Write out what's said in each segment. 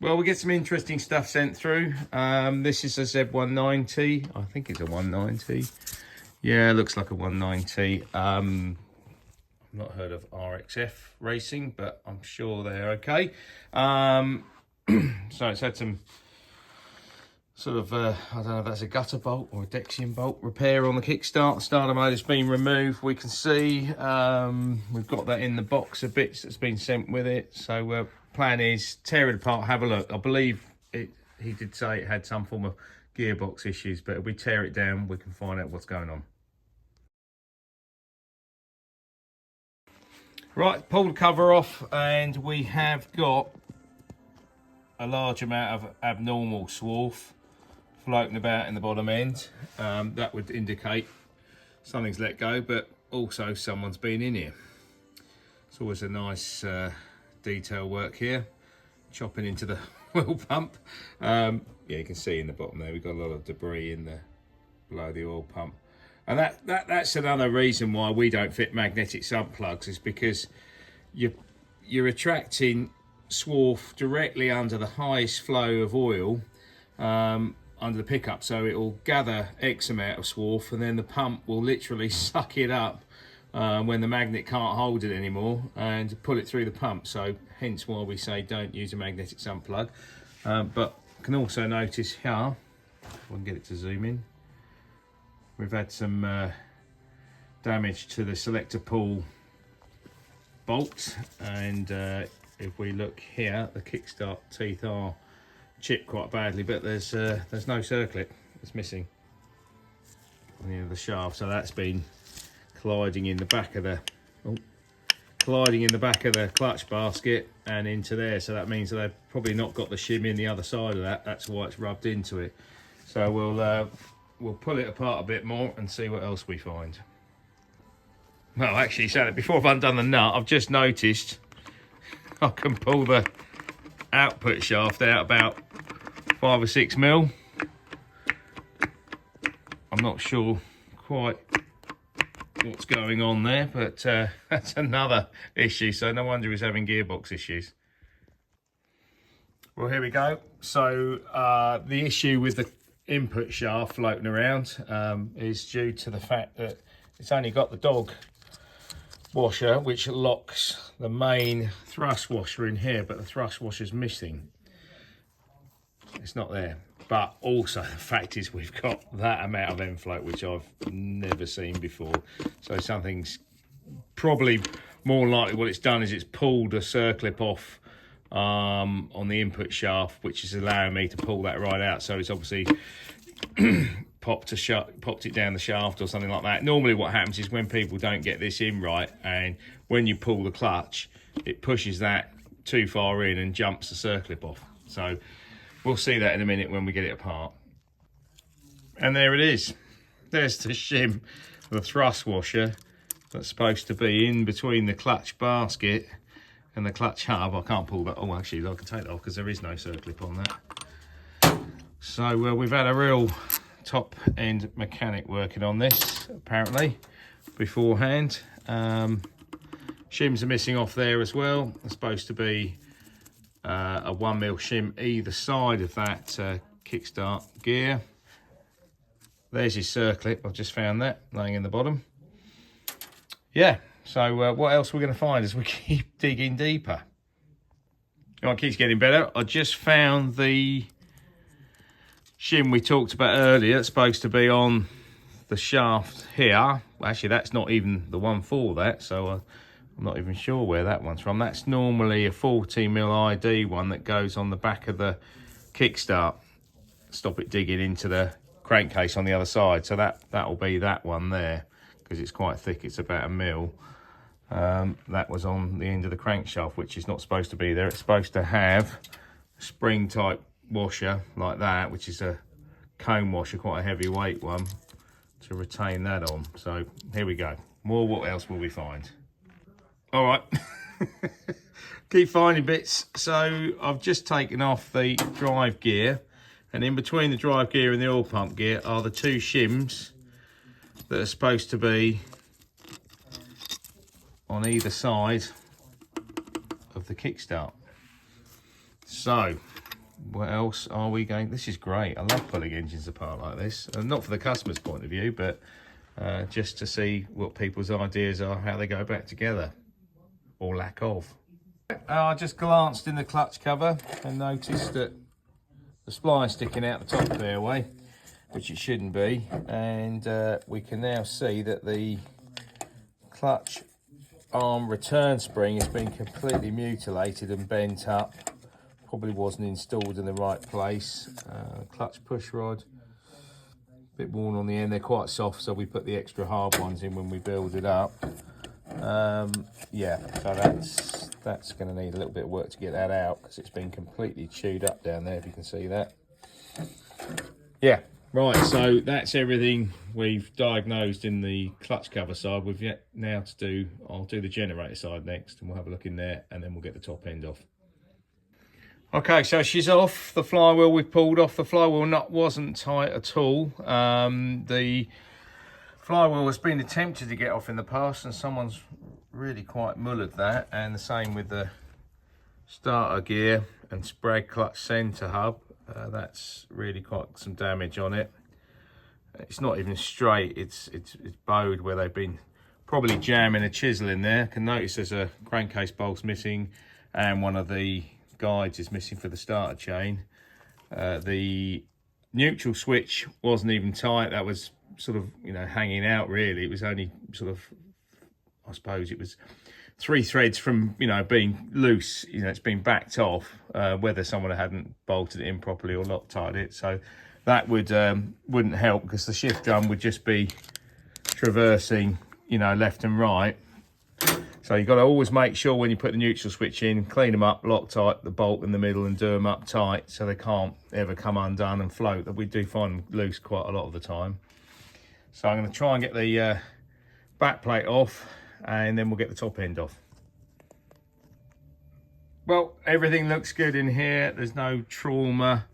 Well, we get some interesting stuff sent through. This is a Z190. I think it's a 190. Yeah, it looks like a 190. I've not heard of RXF Racing, but I'm sure they're okay. So it's had some sort of, I don't know if that's a gutter bolt or a Dexian bolt repair on the kickstart. The starter motor's been removed, we can see. We've got that in the box of bits that's been sent with it. So plan is tear it apart, have a look. I believe he did say it had some form of gearbox issues, but if we tear it down, we can find out what's going on. Right, pull the cover off, and we have got a large amount of abnormal swarf floating about in the bottom end. That would indicate something's let go, but also someone's been in here. It's always a nice detail work here, chopping into the oil pump. Yeah, you can see in the bottom there we've got a lot of debris in the below the oil pump, and that's another reason why we don't fit magnetic sump plugs, is because you're attracting swarf directly under the highest flow of oil under the pickup, so it will gather X amount of swarf, and then the pump will literally suck it up when the magnet can't hold it anymore and pull it through the pump. So hence why we say don't use a magnetic sump plug. But you can also notice here, if I can get it to zoom in, we've had some damage to the selector pull bolt, and if we look here, the kickstart teeth are chipped quite badly, but there's no circlip. It's missing on the end of the shaft, so that's been colliding in the back of the clutch basket and into there. So that means that they've probably not got the shim in the other side of that. That's why it's rubbed into it. So we'll pull it apart a bit more and see what else we find. Well, actually, so before I've undone the nut, I've just noticed I can pull the output shaft out about 5 or 6 mil. I'm not sure quite what's going on there, but that's another issue. So no wonder he's having gearbox issues. Well, here we go. So the issue with the input shaft floating around is due to the fact that it's only got the dog washer which locks the main thrust washer in here, but the thrust washer's missing. It's not there. But also the fact is we've got that amount of end float, which I've never seen before. So something's probably more likely what it's done is it's pulled a circlip off on the input shaft, which is allowing me to pull that right out. So it's obviously popped it down the shaft or something like that. Normally what happens is when people don't get this in right, and when you pull the clutch, it pushes that too far in and jumps the circlip off. So we'll see that in a minute when we get it apart. And there it is. There's the shim, the thrust washer that's supposed to be in between the clutch basket and the clutch hub. I can't pull that. Oh, actually, I can take that off because there is no circlip on that. So we've had a real top end mechanic working on this apparently beforehand. Shims are missing off there as well. There's supposed to be a 1mm shim either side of that kickstart gear. There's your circlip. I've just found that laying in the bottom. Yeah, so what else we're going to find as we keep digging deeper? Oh, it keeps getting better. I just found the shim we talked about earlier. It's supposed to be on the shaft here. Well, actually, that's not even the one for that, so I'm not even sure where that one's from. That's normally a 40mm ID one that goes on the back of the kickstart. Stop it digging into the crankcase on the other side. So that'll be that one there, because it's quite thick. It's about 1 mil. That was on the end of the crankshaft, which is not supposed to be there. It's supposed to have a spring type washer like that, which is a cone washer, quite a heavyweight one, to retain that on. So here we go. More, what else will we find? All right, keep finding bits. So I've just taken off the drive gear, and in between the drive gear and the oil pump gear are the 2 shims that are supposed to be on either side of the kickstart. So what else are we going? This is great. I love pulling engines apart like this. Not for the customer's point of view, but just to see what people's ideas are, how they go back together, or lack of. I just glanced in the clutch cover and noticed that the spline sticking out the top of the airway, which it shouldn't be, and we can now see that the clutch arm return spring has been completely mutilated and bent up. Probably wasn't installed in the right place. Clutch push rod, a bit worn on the end. They're quite soft, so we put the extra hard ones in when we build it up. Yeah, so that's going to need a little bit of work to get that out, because it's been completely chewed up down there, if you can see that. Yeah, right, so that's everything we've diagnosed in the clutch cover side. We've yet now to do, I'll do the generator side next, and we'll have a look in there, and then we'll get the top end off. Okay, so she's off. The flywheel we've pulled off. The flywheel nut wasn't tight at all. The flywheel has been attempted to get off in the past, and someone's really quite mullered that. And the same with the starter gear and spread clutch centre hub. That's really quite some damage on it. It's not even straight. It's bowed where they've been probably jamming a chisel in there. I can notice there's a crankcase bolt's missing, and one of the guides is missing for the starter chain. The neutral switch wasn't even tight. That was sort of, you know, hanging out really. It was only sort of, I suppose it was 3 threads from, you know, being loose. You know, it's been backed off, whether someone hadn't bolted it in properly or Loctite it. So that wouldn't help, because the shift drum would just be traversing, you know, left and right. So you've got to always make sure when you put the neutral switch in, clean them up, Loctite the bolt in the middle and do them up tight, so they can't ever come undone and float. That we do find them loose quite a lot of the time. So I'm going to try and get the back plate off, and then we'll get the top end off. Well, everything looks good in here. There's no trauma.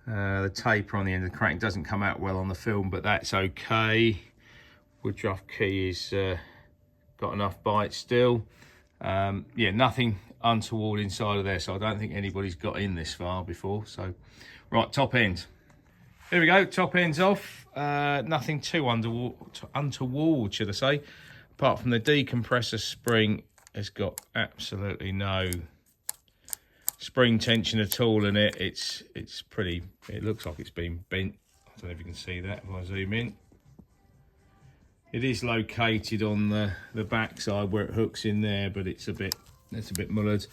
The taper on the end of the crank doesn't come out well on the film, but that's okay. Woodruff key is got enough bite still. Yeah, nothing untoward inside of there, so I don't think anybody's got in this far before. So, right, top end. Here we go, top end's off. Nothing too untoward, should I say, apart from the decompressor spring has got absolutely no spring tension at all in it. It's pretty, it looks like it's been bent. I don't know if you can see that if I zoom in. It is located on the back side where it hooks in there, but it's a bit mullered.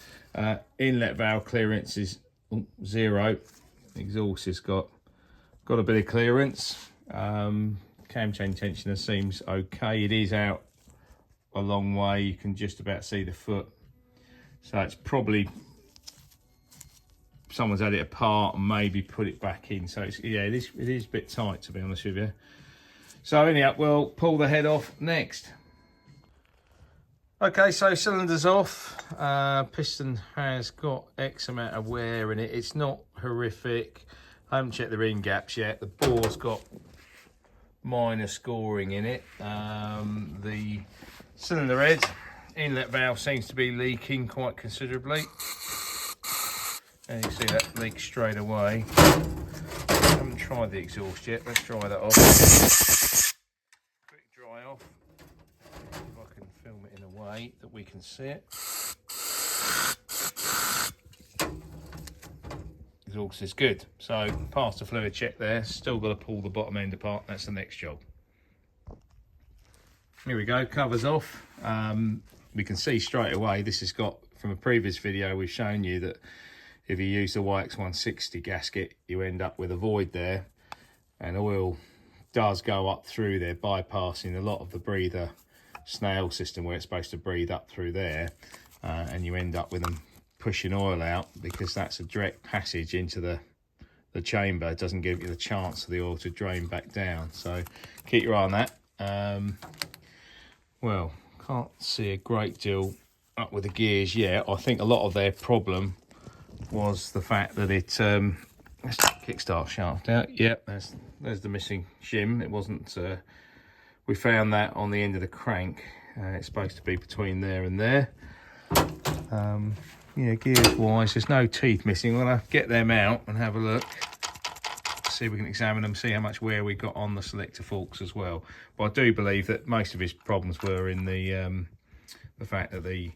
Inlet valve clearance is 0. The exhaust has got a bit of clearance. Cam chain tensioner seems okay. It is out a long way. You can just about see the foot. So it's probably someone's had it apart and maybe put it back in. So it's, yeah, it is a bit tight, to be honest with you. So anyhow, we'll pull the head off next. Okay, so cylinder's off. Piston has got X amount of wear in it. It's not horrific. I haven't checked the ring gaps yet. The bore's got minor scoring in it. The cylinder head inlet valve seems to be leaking quite considerably. And you see that leak straight away. I haven't tried the exhaust yet. Let's dry that off. Quick dry off. If I can film it in a way that we can see it. Exhaust is good. So passed the fluid check there. Still got to pull the bottom end apart. That's the next job. Here we go. Covers off. We can see straight away. This has got, from a previous video, we've shown you that if you use the YX160 gasket, you end up with a void there, and oil does go up through there, bypassing a lot of the breather snail system where it's supposed to breathe up through there, and you end up with them pushing oil out, because that's a direct passage into the chamber. It doesn't give you the chance for the oil to drain back down. So keep your eye on that. Well, can't see a great deal up with the gears yet. I think a lot of their problem was the fact that it let's kickstart shaft out. Yep, there's the missing shim. It wasn't we found that on the end of the crank. It's supposed to be between there and there. yeah, gears wise, there's no teeth missing. I'm gonna get them out and have a look. See if we can examine them, see how much wear we got on the selector forks as well. But I do believe that most of his problems were in the fact that the,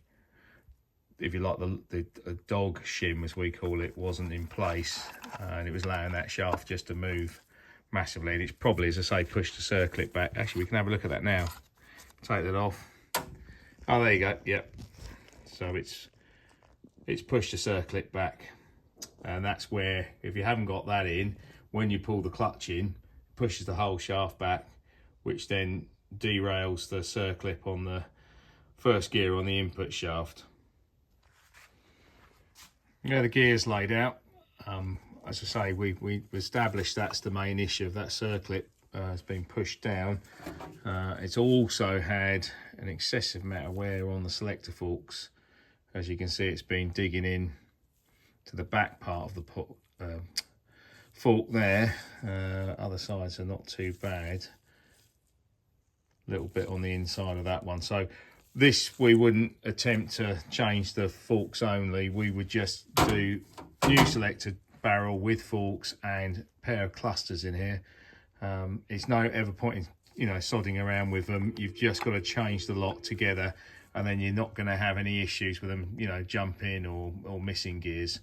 if you like, the dog shim, as we call it, wasn't in place, and it was allowing that shaft just to move massively. And it's probably, as I say, pushed the circlip back. Actually, we can have a look at that now. Take that off. Oh, there you go. Yep. So it's pushed the circlip back, and that's where, if you haven't got that in, when you pull the clutch in, it pushes the whole shaft back, which then derails the circlip on the first gear on the input shaft. Yeah, the gear's laid out. As I say, we established that's the main issue. Of that circlip has been pushed down. It's also had an excessive amount of wear on the selector forks. As you can see, it's been digging in to the back part of the fork there. Other sides are not too bad. A little bit on the inside of that one. So this, we wouldn't attempt to change the forks only. We would just do new selector barrel with forks and a pair of clusters in here. It's no ever point in, you know, sodding around with them. You've just got to change the lot together, and then you're not going to have any issues with them, you know, jumping or missing gears.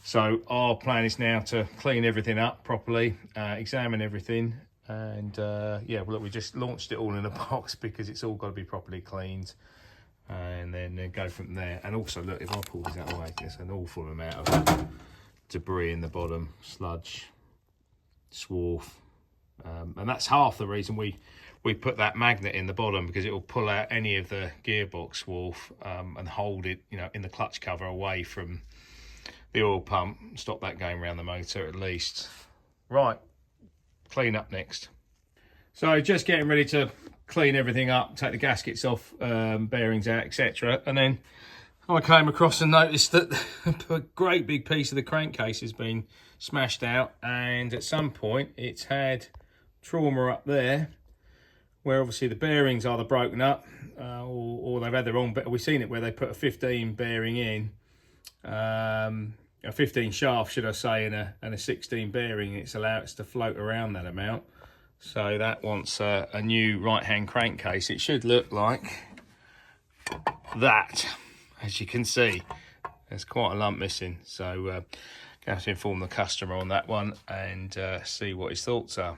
So our plan is now to clean everything up properly, examine everything, and yeah, well, look, we just launched it all in a box because it's all got to be properly cleaned, and then go from there. And also, look, if I pull this out of the way, there's an awful amount of debris in the bottom, sludge, swarf, and that's half the reason we put that magnet in the bottom, because it will pull out any of the gearbox swarf and hold it, you know, in the clutch cover away from the oil pump, stop that going around the motor at least. Right, clean up next. So just getting ready to clean everything up, take the gaskets off, bearings out, etc. And then I came across and noticed that a great big piece of the crankcase has been smashed out, and at some point it's had trauma up there, where obviously the bearings either broken up or they've had the wrong. We've seen it where they put a 15 bearing in, a 15 shaft, should I say, and a 16 bearing. It's allowed us to float around that amount. So that wants a new right-hand crankcase. It should look like that. As you can see, there's quite a lump missing. So going to have to inform the customer on that one and see what his thoughts are.